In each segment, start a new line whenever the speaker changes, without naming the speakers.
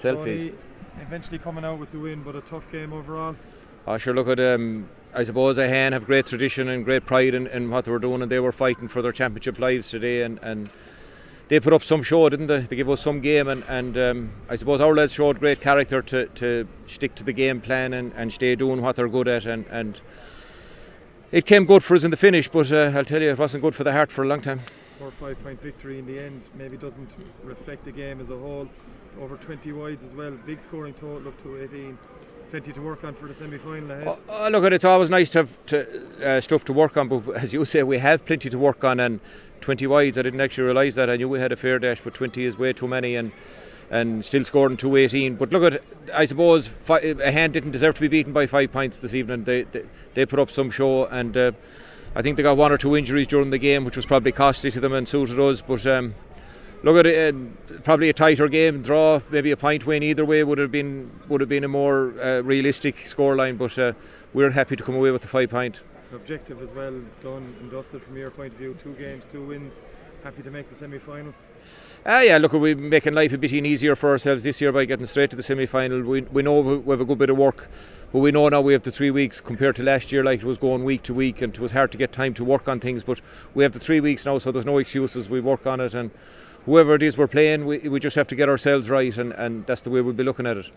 Selfies.
Eventually coming out with the win, but a tough game overall.
Sure, look at I suppose Ahane have great tradition and great pride in what they were doing, and they were fighting for their championship lives today, and they put up some show, didn't they? They gave us some game, and I suppose our lads showed great character to stick to the game plan and stay doing what they're good at, and it came good for us in the finish, but I'll tell you, it wasn't good for the heart for a long time.
4 or 5 point victory in the end maybe doesn't reflect the game as a whole. Over 20 wides as well, big scoring total of 218. Plenty to work on for the semi-final ahead.
Look, it's always nice to have stuff to work on, but as you say, we have plenty to work on, and 20 wides, I didn't actually realise that. I knew we had a fair dash, but 20 is way too many, and still scoring 218. But look at, I suppose Ahane didn't deserve to be beaten by 5 points this evening. They put up some show, and I think they got 1 or 2 injuries during the game, which was probably costly to them and suited us, but look at it, probably a tighter game, draw, maybe a point win either way would have been a more realistic scoreline, but we're happy to come away with the 5 point.
Objective as well, done and dusted from your point of view. 2 games, 2 wins, happy to make the semi-final.
Yeah, look, we're making life a bit easier for ourselves this year by getting straight to the semi-final. We know we have a good bit of work, but we know now we have the 3 weeks compared to last year, like it was going week to week, and it was hard to get time to work on things, but we have the 3 weeks now, so there's no excuses. We work on it, and whoever it is we're playing, we just have to get ourselves right, and that's the way we'll be looking at it.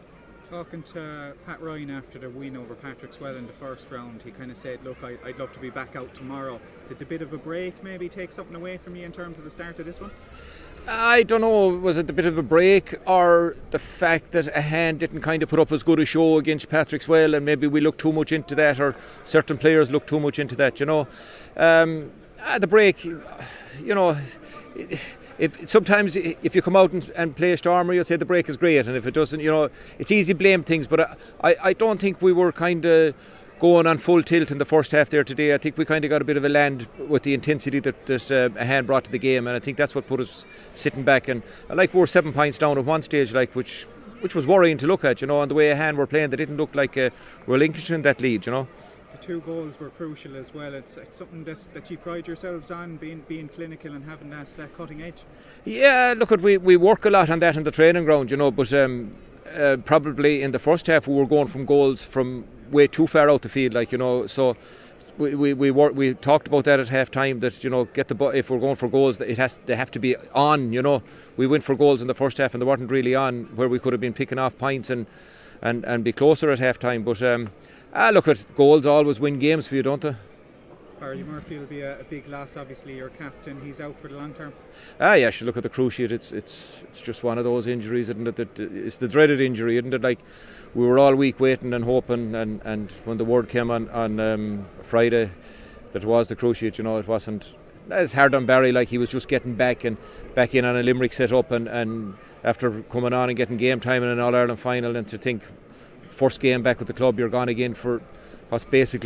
Talking to Pat Ryan after the win over Patrick Swell in the first round, he kind of said, look, I'd love to be back out tomorrow. Did the bit of a break maybe take something away from you in terms of the start of this one?
I don't know, was it a bit of a break, or the fact that Ahane didn't kind of put up as good a show against Patrick Swell, and maybe we looked too much into that, or certain players looked too much into that, you know. The break, you know, sometimes if you come out and play a stormer, you'll say the break is great, and if it doesn't, you know, it's easy to blame things, but I don't think we were kind of going on full tilt in the first half there today. I think we kind of got a bit of a land with the intensity that Ahane brought to the game, and I think that's what put us sitting back, and like we were 7 points down at one stage, like which was worrying to look at, you know, and the way Ahane were playing, they didn't look like relinquishing that lead, you know.
The 2 goals were crucial as well. It's something that you pride yourselves on, being clinical and having that cutting edge. Yeah,
look, we work a lot on that in the training ground, you know, but probably in the first half we were going from goals from way too far out the field, like, you know, so we talked about that at half time, that, you know, if we're going for goals, they have to be on, you know. We went for goals in the first half and they weren't really on, where we could have been picking off points and be closer at half time, but look, at goals always win games for you, don't they?
Barry Murphy will be a big loss, obviously, your captain. He's out for the long term.
Yeah, should look at the cruciate. It's just one of those injuries, isn't it? It's the dreaded injury, isn't it? Like, we were all week waiting and hoping, and when the word came on Friday that it was the cruciate, you know, it wasn't. It's hard on Barry, like he was just getting back in on a Limerick set up, and after coming on and getting game time in an All-Ireland final, and to think first game back with the club, you're gone again for what's basically